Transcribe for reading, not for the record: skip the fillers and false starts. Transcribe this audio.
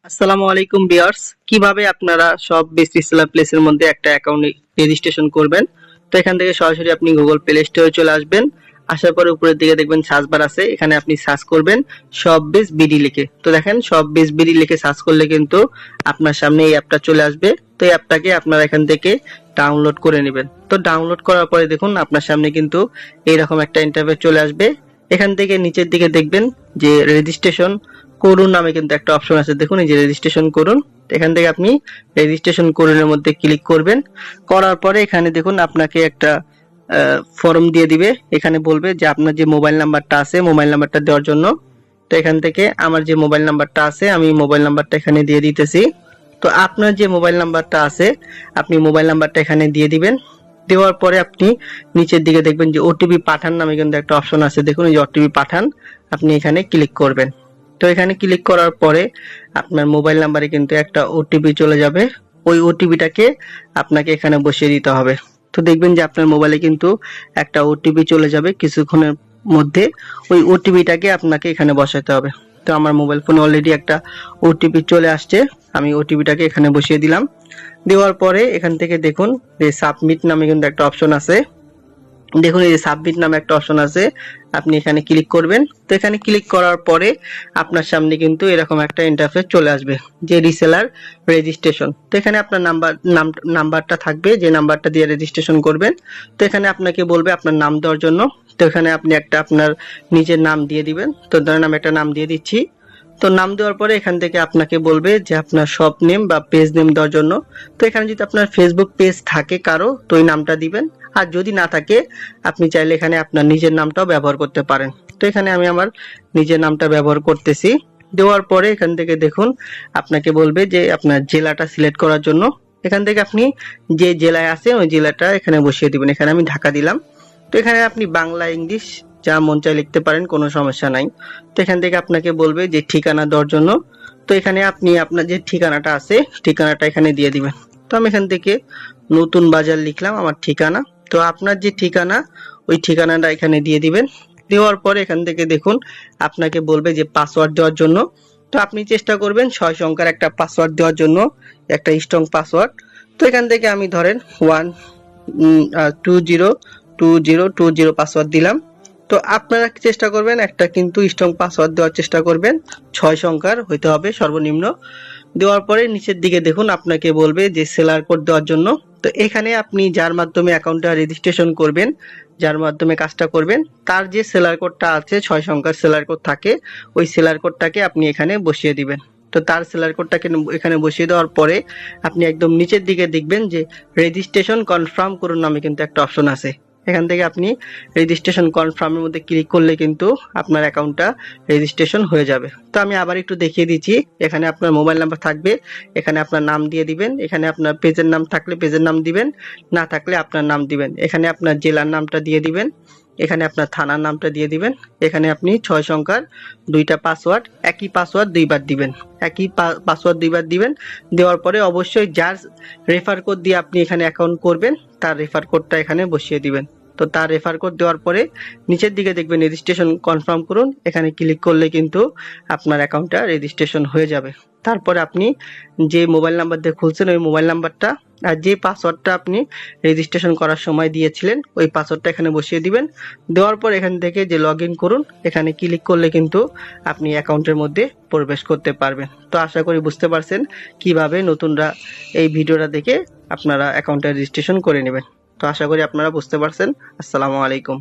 আসসালামু আলাইকুম ভিউয়ার্স, কিভাবে আপনারা সব বেস্ট সেলার প্লেসের মধ্যে একটা অ্যাকাউন্ট রেজিস্ট্রেশন করবেন। তো এখান থেকে সরাসরি আপনি গুগল প্লে স্টোরে চলে আসবেন। আসার পরে উপরের দিকে দেখবেন সার্চ বার আছে, এখানে আপনি সার্চ করবেন সব বেস্ট বিডি লিখে। তো দেখেন সব বেস্ট বিডি লিখে সার্চ করলে কিন্তু আপনার সামনে এই অ্যাপটা চলে আসবে। তো এই অ্যাপটাকে আপনারা এখান থেকে ডাউনলোড করে নেবেন। তো ডাউনলোড করার পরে দেখুন আপনার সামনে কিন্তু এইরকম একটা ইন্টারফেস চলে আসবে। এখান থেকে নিচের দিকে দেখবেন যে রেজিস্ট্রেশন করুন নামে কিন্তু একটা অপশন আছে, দেখুন এই যে রেজিস্ট্রেশন করুন। এখান থেকে আপনি রেজিস্ট্রেশন করুনের মধ্যে ক্লিক করবেন। করার পরে এখানে দেখুন আপনাকে একটা ফর্ম দিয়ে দিবে। এখানে বলবে যে আপনার যে মোবাইল নাম্বারটা আছে মোবাইল নাম্বারটা দেওয়ার জন্য। তো এখান থেকে আমার যে মোবাইল নাম্বারটা আছে আমি মোবাইল নাম্বারটা এখানে দিয়ে দিতেছি। তো আপনার যে মোবাইল নাম্বারটা আছে আপনি মোবাইল নাম্বারটা এখানে দিয়ে দিবেন। দেওয়ার পরে আপনি নিচের দিকে দেখবেন যে ওটিপি পাঠান নামে কিন্তু একটা অপশন আছে, দেখুন এই যে ওটিপি পাঠান, আপনি এখানে ক্লিক করবেন। তো এখানে ক্লিক করার পরে আপনার মোবাইল নাম্বারে কিন্তু একটা ওটিপি চলে যাবে। ওই ওটিপিটাকে আপনাকে এখানে বসিয়ে দিতে হবে। তো দেখবেন যে আপনার মোবাইলে কিন্তু একটা ওটিপি চলে যাবে কিছুক্ষণের মধ্যে। ওই ওটিপিটাকে আপনাকে এখানে বসাতে হবে। তো আমার মোবাইল ফোনে অলরেডি একটা ওটিপি চলে আসছে, আমি ওটিপিটাকে এখানে বসিয়ে দিলাম। দেওয়ার পরে এখান থেকে দেখুন যে সাবমিট নামে কিন্তু একটা অপশন আছে, দেখুন এই যে সাবমিট নামে একটা অপশন আছে, আপনি এখানে ক্লিক করবেন। তো এখানে ক্লিক করার পরে আপনার সামনে কিন্তু এরকম একটা ইন্টারফেস চলে আসবে যে রিসেলার রেজিস্ট্রেশন। তো এখানে আপনার নাম্বারটা থাকবে যে নাম্বারটা দিয়ে রেজিস্ট্রেশন করবেন। তো এখানে আপনাকে বলবে আপনার নাম দেওয়ার জন্য। তো এখানে আপনি একটা আপনার নিজের নাম দিয়ে দিবেন। তো ধরেন আমি একটা নাম দিয়ে দিচ্ছি। তো নাম দেওয়ার পরে এখান থেকে আপনাকে বলবে যে আপনার শপ নেম বা পেজ নেম দেওয়ার জন্য। তো এখানে যদি আপনার ফেসবুক পেজ থাকে কারো তো ওই নামটা দিবেন, আর যদি না থাকে আপনি চাইলে এখানে আপনার নিজের নামটাও ব্যবহার করতে পারেন। তো এখানে আমি আমার নিজের নামটা ব্যবহার করতেছি। দেওয়ার পরে এখান থেকে দেখুন আপনাকে বলবে যে আপনার জেলাটা সিলেক্ট করার জন্য। এখান থেকে আপনি যে জেলায় আছে ওই জেলাটা এখানে বসিয়ে দিবেন। এখানে আমি ঢাকা দিলাম। তো এখানে আপনি বাংলা ইংলিশ যা মন চায় লিখতে পারেন, কোনো সমস্যা নাই। তো এখান থেকে আপনাকে বলবে যে ঠিকানা দেওয়ার জন্য। তো এখানে আপনি আপনার যে ঠিকানাটা আছে ঠিকানাটা এখানে দিয়ে দিবেন। তো আমি এখান থেকে নতুন বাজার লিখলাম আমার ঠিকানা। তো আপনার যে ঠিকানা ওই ঠিকানাটা এখানে দিয়ে দিবেন। দেওয়ার পরে এখান থেকে দেখুন আপনাকে বলবে যে পাসওয়ার্ড দেওয়ার জন্য। তো আপনি চেষ্টা করবেন 6 সংখ্যার একটা পাসওয়ার্ড দেওয়ার জন্য, একটা স্ট্রং পাসওয়ার্ড। তো এখান থেকে আমি ধরেন 202020 পাসওয়ার্ড দিলাম। তো আপনারা চেষ্টা করবেন একটা কিন্তু স্ট্রং পাসওয়ার্ড দেওয়ার চেষ্টা করবেন, 6 সংখ্যার হইতে হবে সর্বনিম্ন। দেওয়ার পরে নিচের দিকে দেখুন আপনাকে বলবে যে সেলার কোড দেওয়ার জন্য। তো এখানে আপনি যার মাধ্যমে অ্যাকাউন্টটা রেজিস্ট্রেশন করবেন, যার মাধ্যমে কাজটা করবেন, তার যে সেলার কোডটা আছে 6 সংখ্যার সেলার কোড থাকে, ওই সেলার কোডটাকে আপনি এখানে বসিয়ে দিবেন। তো তার সেলার কোডটাকে এখানে বসিয়ে দেওয়ার পরে আপনি একদম নিচের দিকে দেখবেন যে রেজিস্ট্রেশন কনফার্ম করুন নামে কিন্তু একটা অপশন আছে। এখান থেকে আপনি রেজিস্ট্রেশন কনফার্মের মধ্যে ক্লিক করলে কিন্তু আপনার অ্যাকাউন্টটা রেজিস্ট্রেশন হয়ে যাবে। তো আমি আবার একটু দেখিয়ে দিচ্ছি। এখানে আপনার মোবাইল নাম্বার থাকবে, এখানে আপনার নাম দিয়ে দিবেন, এখানে আপনার পেজের নাম থাকলে পেজের নাম দিবেন, না থাকলে আপনার নাম দিবেন। এখানে আপনার জেলার নামটা দিয়ে দিবেন, এখানে আপনার থানার নামটা দিয়ে দিবেন। এখানে আপনি 6 সংখ্যার 2টা পাসওয়ার্ড, একই পাসওয়ার্ড 2বার দিবেন, একই পাসওয়ার্ড 2বার দিবেন। দেওয়ার পরে অবশ্যই যার রেফার কোড দিয়ে আপনি এখানে অ্যাকাউন্ট করবেন তার রেফার কোডটা এখানে বসিয়ে দিবেন। তো তার রেফার কোড দেওয়ার পরে নিচের দিকে দেখবেন রেজিস্ট্রেশন কনফার্ম করুন, এখানে ক্লিক করলে কিন্তু আপনার অ্যাকাউন্টটা রেজিস্ট্রেশন হয়ে যাবে। তারপরে আপনি যে মোবাইল নাম্বার দিয়ে খুলছেন ওই মোবাইল নাম্বারটা আর যে পাসওয়ার্ডটা আপনি রেজিস্ট্রেশন করার সময় দিয়েছিলেন ওই পাসওয়ার্ডটা এখানে বসিয়ে দিবেন। দেওয়ার পর এখান থেকে যে লগ ইন করুন, এখানে ক্লিক করলে কিন্তু আপনি অ্যাকাউন্টের মধ্যে প্রবেশ করতে পারবেন। তো আশা করি বুঝতে পারছেন কিভাবে নতুনরা এই ভিডিওটা দেখে আপনারা অ্যাকাউন্টটা রেজিস্ট্রেশন করে নেবেন। তো আশা করি আপনারা বুঝতে পারছেন। আসসালামু আলাইকুম।